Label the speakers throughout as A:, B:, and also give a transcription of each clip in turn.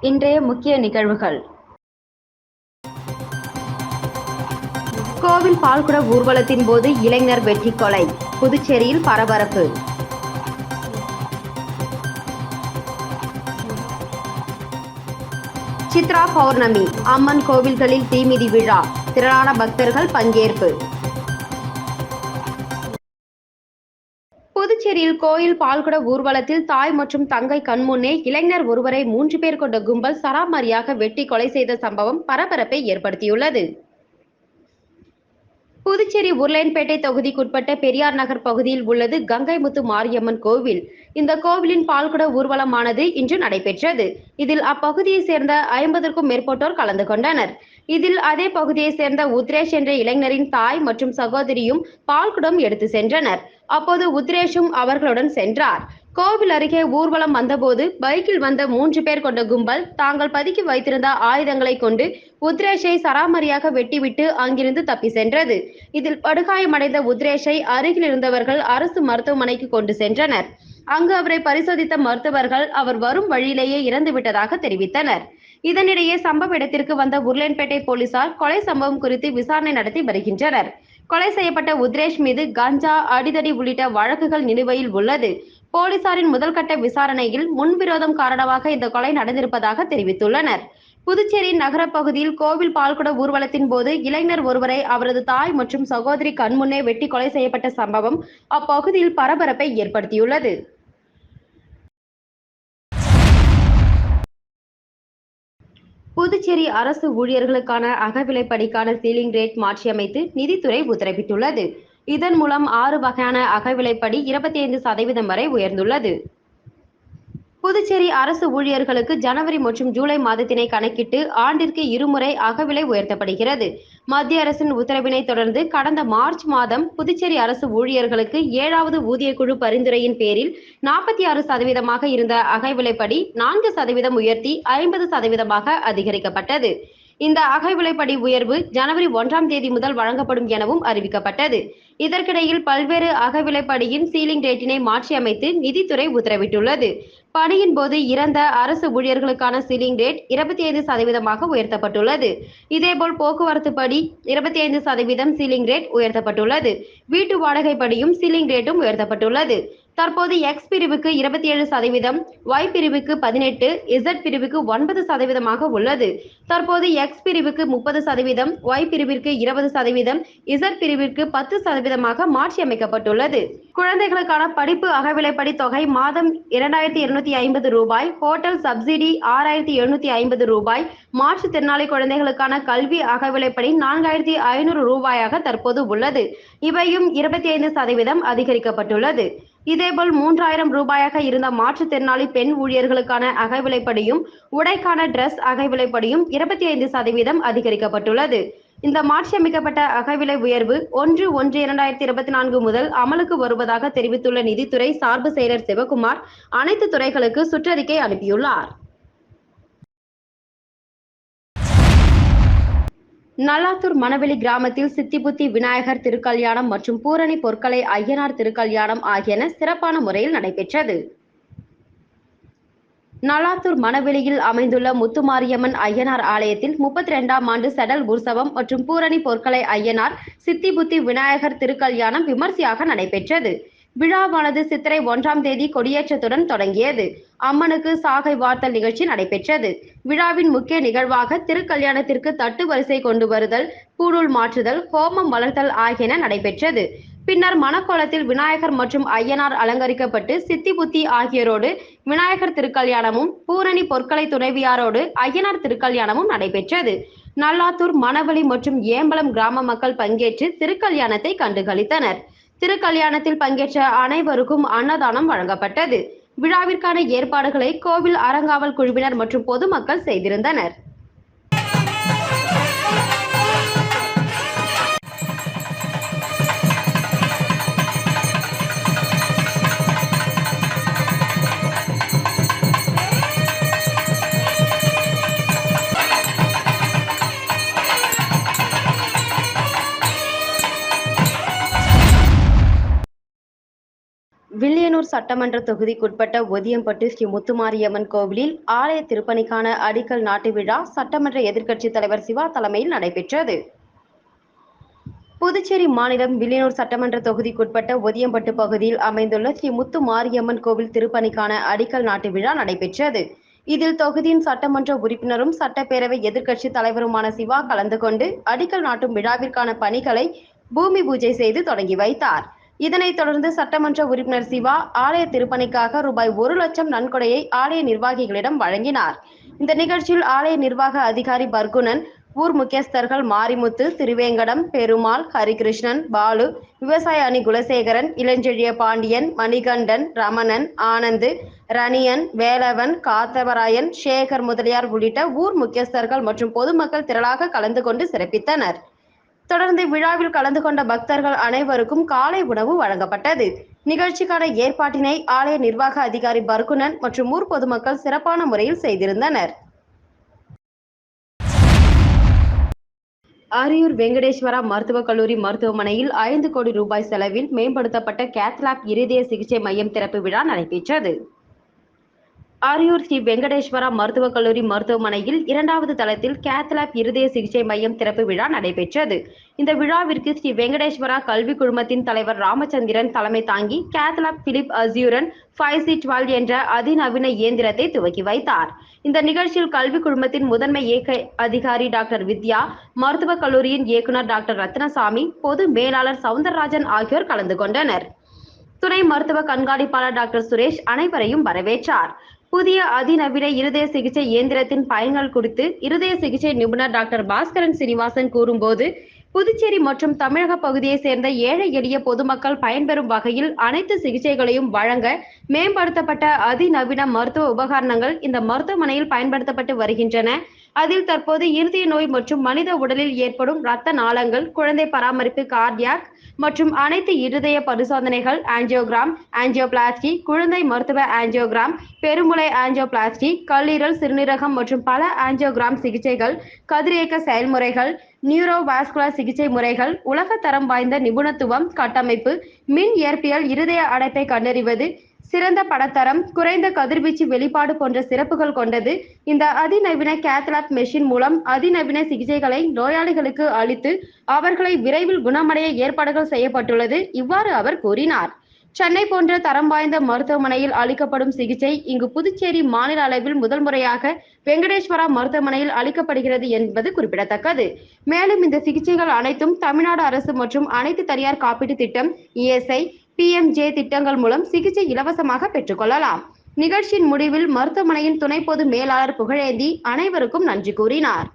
A: இன்றைய முக்கிய நிகழ்வுகள். கோவில் பால்குட ஊர்வலத்தின் போது இளைஞர் வெட்டி கொலை, புதுச்சேரியில் பரபரப்பு. சித்ரா பௌர்ணமி, அம்மன் கோவில்களில் தீமிதி விழா, திரளான பக்தர்கள் பங்கேற்பு. புதுச்சேரியில் கோயில் பால்குட ஊர்வலத்தில் தாய் மற்றும் தங்கை கண்முன்னே இளைஞர் ஒருவரை 3 பேர் கொண்ட கும்பல் சராமரியாக வெட்டி கொலை செய்த சம்பவம் பரபரப்பை ஏற்படுத்தியுள்ளது. புதுச்சேரி உருளையன்பேட்டை தொகுதிக்குட்பட்ட பெரியார் நகர் பகுதியில் உள்ளது கங்கைமுத்து மாரியம்மன் கோவில். இந்த கோவிலின் பால்குட ஊர்வலமானது இன்று நடைபெற்றது. இதில் அப்பகுதியை சேர்ந்த 50க்கும் மேற்பட்டோர் கலந்து கொண்டனர். இதில் அதே பகுதியை சேர்ந்த உத்ரேஷ் என்ற இளைஞரின் தாய் மற்றும் சகோதரியும் பால்குடம் எடுத்து சென்றனர். அப்போது உத்ரேஷும் அவர்களுடன் சென்றார். கோவில் அருகே ஊர்வலம் வந்தபோது பைக்கில் வந்த 3 பேர் கொண்ட கும்பல் தாங்கள் பதுக்கி வைத்திருந்த ஆயுதங்களை கொண்டு உத்ரேஷை சராமரியாக வெட்டிவிட்டு அங்கிருந்து தப்பி சென்றது. இதில் படுகாயமடைந்த உத்ரேஷை அருகில் இருந்தவர்கள் அரசு மருத்துவமனைக்கு கொண்டு சென்றனர். அங்கு அவரை பரிசோதித்த மருத்துவர்கள் அவர் வரும் வழியிலேயே இறந்துவிட்டதாக தெரிவித்தனர். இதனிடையே சம்பவ இடத்திற்கு வந்த உருளையன்பேட்டை போலீசார் கொலை சம்பவம் குறித்து விசாரணை நடத்தி வருகின்றனர். கொலை செய்யப்பட்ட உத்ரேஷ் மீது கஞ்சா, அடிதடி உள்ளிட்ட வழக்குகள் நிலுவையில் உள்ளது. போலீசாரின் முதல்கட்ட விசாரணையில் முன்விரோதம் காரணமாக இந்த கொலை நடந்திருப்பதாக தெரிவித்துள்ளனர். புதுச்சேரி நகர பகுதியில் கோவில் பால்குட ஊர்வலத்தின் போது இளைஞர் ஒருவரை அவரது தாய் மற்றும் சகோதரி கண்முன்னே வெட்டி கொலை செய்யப்பட்ட சம்பவம் அப்பகுதியில் பரபரப்பை ஏற்படுத்தியுள்ளது. புதுச்சேரி அரசு ஊழியர்களுக்கான அகவிலைப்படிக்கான சீலிங் ரேட் மாற்றியமைத்து நிதித்துறை உத்தரவிட்டுள்ளது. இதன் மூலம் 6 வகையான அகவிலைப்படி 25% வரை உயர்ந்துள்ளது. புதுச்சேரி அரசு ஊழியர்களுக்கு ஜனவரி மற்றும் ஜூலை மாதத்தினை கணக்கிட்டு ஆண்டிற்கு 2 முறை அகவிலை உயர்த்தப்படுகிறது. மத்திய அரசின் உத்தரவினை தொடர்ந்து கடந்த மார்ச் மாதம் புதுச்சேரி அரசு ஊழியர்களுக்கு 7வது ஊதியக்குழு பரிந்துரையின் பேரில் 46% இருந்த அகவிலைப்படி 4% உயர்த்தி 50% அதிகரிக்கப்பட்டது. இந்த அகவிலைப்படி உயர்வு ஜனவரி 1ஆம் தேதி முதல் வழங்கப்படும் எனவும் அறிவிக்கப்பட்டது. இதற்கிடையில் பல்வேறு அகவிலைப்படியின் சீலிங் ரேட்டினை மாற்றியமைத்து நிதித்துறை உத்தரவிட்டுள்ளது. பணியின் போது இறந்த அரசு ஊழியர்களுக்கான சீலிங் ரேட் 25% உயர்த்தப்பட்டுள்ளது. இதேபோல் போக்குவரத்து படி 25% சீலிங் ரேட் உயர்த்தப்பட்டுள்ளது. வீட்டு வாடகை படியும் சீலிங் ரேட்டும் உயர்த்தப்பட்டுள்ளது. தற்போது எக்ஸ் பிரிவுக்கு 27%, ஒய் பிரிவுக்கு 18%, இசட் பிரிவுக்கு 9% உள்ளது. தற்போது எக்ஸ் பிரிவுக்கு 30%, ஒய் பிரிவிற்கு 20%, இசட் பிரிவிற்கு 10% மாற்றியமைக்கப்பட்டுள்ளது. குழந்தைகளுக்கான படிப்பு அகவிலைப்படி தொகை மாதம் 2250 ரூபாய், ஹோட்டல் சப்சிடி 6750 ரூபாய், மாற்றுத்திறனாளி குழந்தைகளுக்கான கல்வி அகவிலைப்படி 4500 ரூபாயாக தற்போது உள்ளது. இவையும் 25% அதிகரிக்கப்பட்டுள்ளது. இதேபோல் 3000 ரூபாயாக இருந்த மாற்றுத்திறனாளி பெண் ஊழியர்களுக்கான அகவிலைப்படியும் உடைக்கான டிரஸ் அகவிலைப்படியும் 25% அதிகரிக்கப்பட்டுள்ளது. இந்த மாற்றியமைக்கப்பட்ட அகவிலை உயர்வு 1/1/2024 முதல் அமலுக்கு வருவதாக தெரிவித்துள்ள நிதித்துறை சார்பு செயலர் சிவகுமார் அனைத்து துறைகளுக்கு சுற்றறிக்கை அனுப்பியுள்ளார். நல்லாத்தூர் மணவெளி கிராமத்தில் சித்திபுத்தி விநாயகர் திருக்கல்யாணம் மற்றும் பூரணி பொற்கலை ஐயனார் திருக்கல்யாணம் ஆகியன சிறப்பான முறையில் நடைபெற்றது. நல்லாத்தூர் மணவெளியில் அமைந்துள்ள முத்துமாரியம்மன் ஐயனார் ஆலயத்தில் 32ஆம் ஆண்டு செடல் உற்சவம் மற்றும் பூரணி பொற்கலை ஐயனார் சித்திபுத்தி விநாயகர் திருக்கல்யாணம் விமர்சையாக நடைபெற்றது. விழாவானது சித்திரை 1ஆம் தேதி கொடியேற்றத்துடன் தொடங்கியது. அம்மனுக்கு சாகை வார்த்தல் நிகழ்ச்சி நடைபெற்றது. விழாவின் முக்கிய நிகழ்வாக திருக்கல்யாணத்திற்கு தட்டு வரிசை கொண்டு வருதல், பூணூல் மாற்றுதல், ஹோமம் வளர்த்தல் ஆகியன நடைபெற்றது. பின்னர் மணக்கோலத்தில் விநாயகர் மற்றும் ஐயனார் அலங்கரிக்கப்பட்டு சித்திபுத்தி ஆகியோரோடு விநாயகர் திருக்கல்யாணமும், பூரணி பொற்கலை துணைவியாரோடு ஐயனார் திருக்கல்யாணமும் நடைபெற்றது. நல்லாத்தூர், மணவெளி மற்றும் ஏம்பலம் கிராம மக்கள் பங்கேற்று திருக்கல்யாணத்தை கண்டுகளித்தனர். திருக்கல்யாணத்தில் பங்கேற்ற அனைவருக்கும் அன்னதானம் வழங்கப்பட்டது. விழாவிற்கான ஏற்பாடுகளை கோவில் அறங்காவல் குழுவினர் மற்றும் பொதுமக்கள் செய்திருந்தனர். வில்லியனூர் சட்டமன்ற தொகுதிக்குட்பட்ட ஒதியம்பட்டு ஸ்ரீ முத்துமாரியம்மன் கோவிலில் ஆலய திருப்பணிக்கான அடிக்கல் நாட்டு விழா சட்டமன்ற எதிர்க்கட்சித் தலைவர் சிவா தலைமையில் நடைபெற்றது. புதுச்சேரி மாநிலம் வில்லியனூர் சட்டமன்ற தொகுதிக்குட்பட்ட ஒதியம்பட்டு பகுதியில் அமைந்துள்ள ஸ்ரீ முத்துமாரியம்மன் கோவில் திருப்பணிக்கான அடிக்கல் நாட்டு விழா நடைபெற்றது. இதில் தொகுதியின் சட்டமன்ற உறுப்பினரும் சட்டப்பேரவை எதிர்க்கட்சித் தலைவருமான சிவா கலந்து கொண்டு அடிக்கல் நாட்டும் விழாவிற்கான பணிகளை பூமி பூஜை செய்து தொடங்கி வைத்தார். இதனைத் தொடர்ந்து சட்டமன்ற உறுப்பினர் சிவா ஆலய திருப்பணிக்காக ரூபாய் 1 லட்சம் நன்கொடையை ஆலய நிர்வாகிகளிடம் வழங்கினார். இந்த நிகழ்ச்சியில் ஆலய நிர்வாக அதிகாரி பர்குணன், ஊர் முக்கியஸ்தர்கள் மாரிமுத்து, திருவேங்கடம், பெருமாள், ஹரிகிருஷ்ணன், பாலு, விவசாய அணி குலசேகரன், இளஞ்செழிய பாண்டியன், மணிகண்டன், ரமணன், ஆனந்து, ரணியன், வேலவன், காத்தவராயன், சேகர் முதலியார் உள்ளிட்ட ஊர் முக்கியஸ்தர்கள் மற்றும் பொதுமக்கள் திரளாக கலந்து கொண்டு சிறப்பித்தனர். தொடர்ந்து விழாவில் கலந்து கொண்ட பக்தர்கள் அனைவருக்கும் காலை உணவு வழங்கப்பட்டது. நிகழ்ச்சிக்கான ஏற்பாட்டினை ஆலய நிர்வாக அதிகாரி பர்குணன் மற்றும் ஊர் பொதுமக்கள் சிறப்பான முறையில் செய்திருந்தனர். அரியூர் வெங்கடேஸ்வரா மருத்துவக் கல்லூரி மருத்துவமனையில் 5 கோடி ரூபாய் செலவில் மேம்படுத்தப்பட்ட கேத்லாப் இருதய சிகிச்சை மையம் திறப்பு விழா நடைபெற்றது. அரியூர் ஸ்ரீ வெங்கடேஸ்வரா மருத்துவக் கல்லூரி மருத்துவமனையில் 2வது தளத்தில் கேத்லாப் இருதய சிகிச்சை மையம் திறப்பு விழா நடைபெற்றது. இந்த விழாவிற்கு ஸ்ரீ வெங்கடேஸ்வரா கல்வி குழுமத்தின் தலைவர் ராமச்சந்திரன் தலைமை தாங்கி கேத்லாப் பிலிப் அஸ்யூரன் 5C12 என்ற அதிநவீன இயந்திரத்தை துவக்கி வைத்தார். இந்த நிகழ்ச்சியில் கல்வி குழுமத்தின் முதன்மை இயக்க அதிகாரி டாக்டர் வித்யா, மருத்துவக் கல்லூரியின் இயக்குநர் டாக்டர் ரத்னசாமி, பொது மேலாளர் சவுந்தரராஜன் ஆகியோர் கலந்து கொண்டனர். துணை மருத்துவ கண்காணிப்பாளர் டாக்டர் சுரேஷ் அனைவரையும் வரவேற்றார். புதிய அதிநவீன இருதய சிகிச்சை இயந்திரத்தின் பயன்கள் குறித்து இருதய சிகிச்சை நிபுணர் டாக்டர் பாஸ்கரன் சீனிவாசன் கூறும்போது, புதுச்சேரி மற்றும் தமிழக பகுதியை சேர்ந்த ஏழை எளிய பொதுமக்கள் பயன்பெறும் வகையில் அனைத்து சிகிச்சைகளையும் வழங்க மேம்படுத்தப்பட்ட அதிநவீன மருத்துவ உபகரணங்கள் இந்த மருத்துவமனையில் பயன்படுத்தப்பட்டு வருகின்றன. அதில் தற்போது இருதய நோய் மற்றும் மனித உடலில் ஏற்படும் இரத்த நாளங்கள், குழந்தை பராமரிப்பு, கார்டியாக் மற்றும் அனைத்து இருதய பரிசோதனைகள், ஆஞ்சியோகிராம், ஆஞ்சியோபிளாஸ்டி, குழந்தை மருத்துவ ஆஞ்சியோகிராம், பெருமுளை ஆஞ்சியோபிளாஸ்டி, கல்லீரல், சிறுநீரகம் மற்றும் பல ஆஞ்சியோகிராம் சிகிச்சைகள், கதிரியக்க செயல்முறைகள், நியூரோவாஸ்குலர் சிகிச்சை முறைகள், உலக தரம் வாய்ந்த நிபுணத்துவம், கட்டமைப்பு, மின் இயற்பியல், இருதய அடைப்பை கண்டறிவது, சிறந்த படத்தரம், குறைந்த கதிர்வீச்சு வெளிப்பாடு போன்ற சிறப்புகள் கொண்டது. இந்த அதிநவீன கேத்லாப் மெஷின் மூலம் அதிநவீன சிகிச்சைகளை நோயாளிகளுக்கு அளித்து அவர்களை விரைவில் குணமடைய ஏற்பாடுகள் செய்யப்பட்டுள்ளது. இவ்வாறு அவர் கூறினார். சென்னை போன்ற தரம் வாய்ந்த மருத்துவமனையில் அளிக்கப்படும் சிகிச்சை இங்கு புதுச்சேரி மாநில அளவில் முதல் முறையாக வெங்கடேஸ்வரா மருத்துவமனையில் அளிக்கப்படுகிறது என்பது குறிப்பிடத்தக்கது. மேலும் இந்த சிகிச்சைகள் அனைத்தும் தமிழ்நாடு அரசு மற்றும் அனைத்து தனியார் காப்பீட்டு திட்டம், ESI, PMJ திட்டங்கள் மூலம் சிகிச்சை இலவசமாக பெற்றுக்கொள்ளலாம். நிகழ்ச்சியின் முடிவில் மருத்துவமனையின் துணை பொது மேலாளர் புகழேந்தி அனைவருக்கும் நன்றி கூறினார்.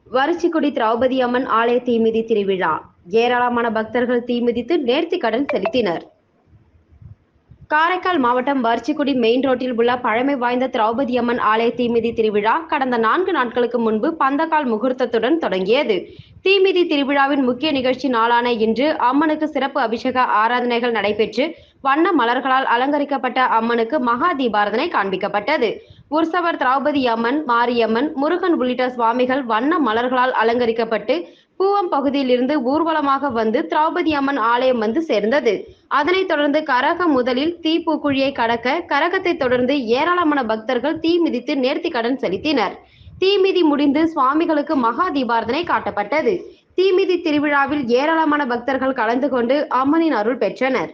A: வரிச்சிக்குடி திரௌபதி அம்மன் ஆலய தீமிதி திருவிழா. ஏராளமான பக்தர்கள் தீமிதித்து நேர்த்திக்கடன் செலுத்தினர். காரைக்கால் மாவட்டம் வரிச்சிக்குடி மெயின் ரோட்டில் உள்ள பழமை வாய்ந்த திரௌபதி அம்மன் ஆலய தீமிதி திருவிழா கடந்த 4 நாட்களுக்கு முன்பு பந்தக்கால் முகூர்த்தத்துடன் தொடங்கியது. தீமிதி திருவிழாவின் முக்கிய நிகழ்ச்சி நாளான இன்று அம்மனுக்கு சிறப்பு அபிஷேக ஆராதனைகள் நடைபெற்று வண்ண மலர்களால் அலங்கரிக்கப்பட்ட அம்மனுக்கு மகா தீபாராதனை காண்பிக்கப்பட்டது. உற்சவர் திரௌபதி அம்மன், மாரியம்மன், முருகன் உள்ளிட்ட சுவாமிகள் வண்ண மலர்களால் அலங்கரிக்கப்பட்டு பூவம் பகுதியிலிருந்து ஊர்வலமாக வந்து திரௌபதி அம்மன் ஆலயம் வந்து சேர்ந்தது. அதனைத் தொடர்ந்து கரகம் முதலில் தீப்பூக்குழியை கடக்க, கரகத்தை தொடர்ந்து ஏராளமான பக்தர்கள் தீ மிதித்து நேர்த்திக்கடன் செலுத்தினர். தீமிதி முடிந்து சுவாமிகளுக்கு மகா தீபாராதனை காட்டப்பட்டது. தீமிதி திருவிழாவில் ஏராளமான பக்தர்கள் கலந்து கொண்டு அம்மனின் அருள் பெற்றனர்.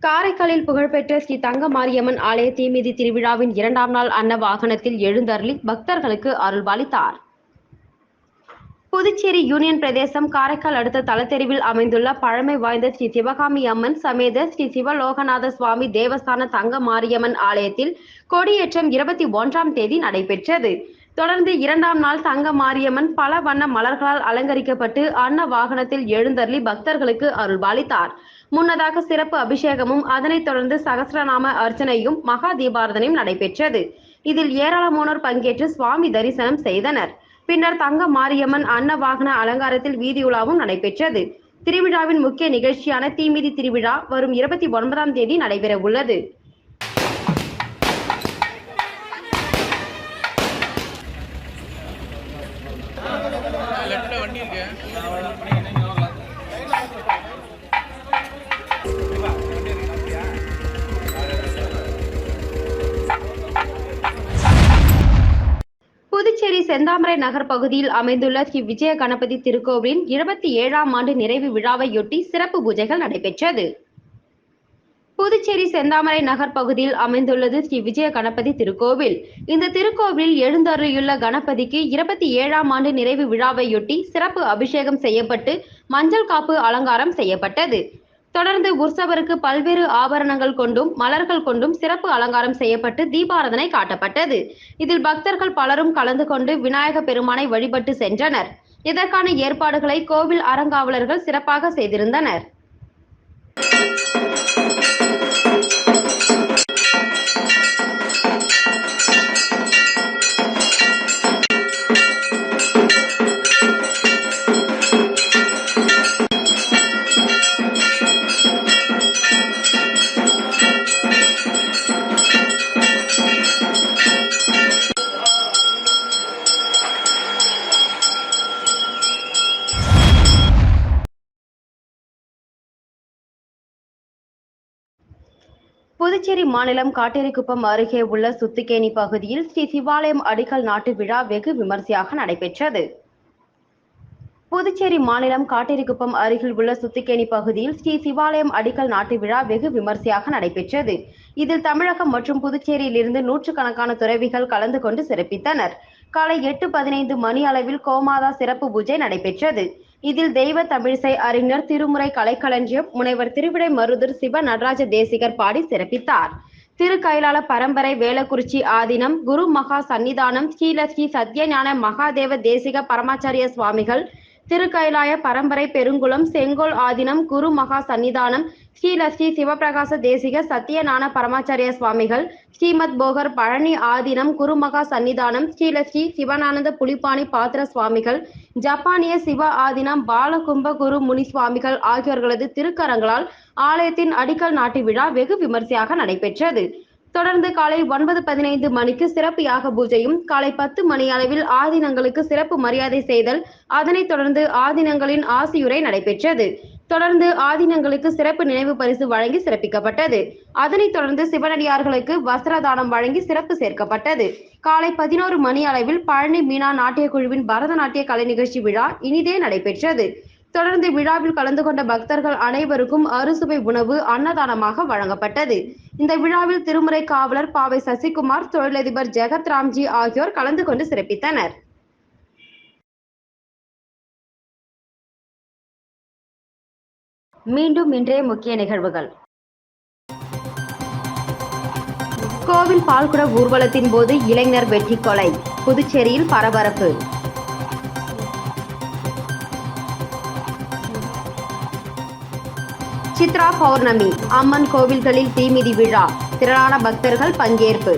A: காரைக்காலில் புகழ்பெற்ற ஸ்ரீ தங்க மாரியம்மன் ஆலய தீமிதி திருவிழாவின் 2ஆம் நாள் அன்ன வாகனத்தில் எழுந்தருளி பக்தர்களுக்கு அருள்பாலித்தார். புதுச்சேரி யூனியன் பிரதேசம் காரைக்கால் அடுத்த தலத்தெருவில் அமைந்துள்ள பழமை வாய்ந்த ஸ்ரீ சிவகாமி அம்மன் சமேத ஸ்ரீ சிவலோகநாத சுவாமி தேவஸ்தான தங்க மாரியம்மன் ஆலயத்தில் கொடியேற்றம் 21ஆம் தேதி நடைபெற்றது. தொடர்ந்து 2ஆம் நாள் தங்க மாரியம்மன் பல வண்ண மலர்களால் அலங்கரிக்கப்பட்டு அன்ன வாகனத்தில் எழுந்தருளி பக்தர்களுக்கு அருள்பாலித்தார். முன்னதாக சிறப்பு அபிஷேகமும் அதனைத் தொடர்ந்து சகஸ்ரநாம அர்ச்சனையும் மகா தீபாராதனையும் நடைபெற்றது. இதில் ஏராளமானோர் பங்கேற்று சுவாமி தரிசனம் செய்தனர். பின்னர் தங்க மாரியம்மன் அன்ன வாகன அலங்காரத்தில் வீதியுலாவும் நடைபெற்றது. திருவிழாவின் முக்கிய நிகழ்ச்சியான தீமிதி திருவிழா வரும் 29ஆம் தேதி நடைபெற உள்ளது. புதுச்சேரி செந்தாமரை நகர் பகுதியில் அமைந்துள்ள ஸ்ரீ விஜய கணபதி திருக்கோவிலின் 77ஆம் ஆண்டு நிறைவு விழாவையொட்டி சிறப்பு பூஜைகள் நடைபெற்றது. புதுச்சேரி செந்தாமரை நகர் பகுதியில் அமைந்துள்ளது ஸ்ரீ விஜய கணபதி திருக்கோவில். இந்த திருக்கோவிலில் எழுந்தருளியுள்ள கணபதிக்கு 27ஆம் ஆண்டு நிறைவு விழாவையொட்டி சிறப்பு அபிஷேகம் செய்யப்பட்டு மஞ்சள் காப்பு அலங்காரம் செய்யப்பட்டது. தொடர்ந்து உற்சவருக்கு பல்வேறு ஆபரணங்கள் கொண்டும் மலர்கள் கொண்டும் சிறப்பு அலங்காரம் செய்யப்பட்டு தீபாராதனை காட்டப்பட்டது. இதில் பக்தர்கள் பலரும் கலந்து கொண்டு விநாயக பெருமானை வழிபட்டு சென்றனர். இதற்கான ஏற்பாடுகளை கோவில் அறங்காவலர்கள் சிறப்பாக செய்திருந்தனர். புதுச்சேரி மாநிலம் காட்டேரிக்குப்பம் அருகே உள்ள சுத்துக்கேணி பகுதியில் ஸ்ரீ சிவாலயம் அடிக்கல் நாட்டு விழா வெகு விமர்சையாக நடைபெற்றது. புதுச்சேரி மாநிலம் காட்டேரிக்குப்பம் அருகில் உள்ள சுத்துக்கேணி பகுதியில் ஸ்ரீ சிவாலயம் அடிக்கல் நாட்டு விழா வெகு விமர்சையாக நடைபெற்றது. இதில் தமிழகம் மற்றும் புதுச்சேரியிலிருந்து நூற்றுக்கணக்கான துறவிகள் கலந்து கொண்டு சிறப்பித்தனர். காலை 8:15 மணி அளவில் கோமாதா சிறப்பு பூஜை நடைபெற்றது. இதில் தெய்வ தமிழிசை அறிஞர் திருமுறை கலைக்களஞ்சியம் முனைவர் திருவிடை மருதூர் சிவ நடராஜ தேசிகர் பாடி சிறப்பித்தார். திருக்கைலால பரம்பரை வேலக்குறிச்சி ஆதீனம் குரு மகா சன்னிதானம் ஸ்ரீலஸ்ரீ சத்யஞான மகாதேவ தேசிக பரமாச்சாரிய சுவாமிகள், திருக்கைலாய பரம்பரை பெருங்குளம் செங்கோல் ஆதீனம் குரு மகா சன்னிதானம் ஸ்ரீலஸ்ரீ சிவபிரகாச தேசிக சத்யஞான பரமாச்சாரிய சுவாமிகள், ஸ்ரீமத் போகர் பழனி ஆதீனம் குருமகா சன்னிதானம் ஸ்ரீலஸ்ரீ சிவானந்த புலிப்பாணி பாத்திர சுவாமிகள், ஜப்பானிய சிவ ஆதீனம் பாலகும்ப குரு முனி சுவாமிகள் ஆகியோர்களது திருக்கரங்களால் ஆலயத்தின் அடிக்கல் நாட்டு விழா வெகு விமர்சையாக நடைபெற்றது. தொடர்ந்து காலை 9:15 மணிக்கு சிறப்பு யாக பூஜையும், காலை 10 மணி அளவில் ஆதீனங்களுக்கு சிறப்பு மரியாதை செய்தல், அதனைத் தொடர்ந்து ஆதீனங்களின் ஆசியுரை நடைபெற்றது. தொடர்ந்து ஆதீனங்களுக்கு சிறப்பு நினைவு பரிசு வழங்கி சிறப்பிக்கப்பட்டது. அதனைத் தொடர்ந்து சிவனடியார்களுக்கு வஸ்திரதானம் வழங்கி சிறப்பு சேர்க்கப்பட்டது. காலை 11 மணி அளவில் பழனி மீனா நாட்டிய குழுவின் பரதநாட்டிய கலை நிகழ்ச்சி விழா இனிதே நடைபெற்றது. தொடர்ந்து விழாவில் கலந்து கொண்ட பக்தர்கள் அனைவருக்கும் அறுசுவை உணவு அன்னதானமாக வழங்கப்பட்டது. இந்த விழாவில் திருமுறை காவலர் பாவை சசிகுமார், தொழிலதிபர் ஜெகத் ராம்ஜி ஆகியோர் கலந்து கொண்டு சிறப்பித்தனர். மீண்டும் இன்றைய முக்கிய நிகழ்வுகள். கோவில் பால்குட ஊர்வலத்தின் போது இளைஞர் வெட்டி கொலை, புதுச்சேரியில் பரபரப்பு. சித்ரா பௌர்ணமி, அம்மன் கோவில்களில் தீமிதி விழா, திரளான பக்தர்கள் பங்கேற்பு.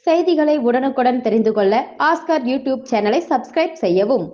A: செய்திகளை உடனுக்குடன் தெரிந்து கொள்ள ஆஸ்கர் யூடியூப் சேனலை சப்ஸ்கிரைப் செய்யவும்.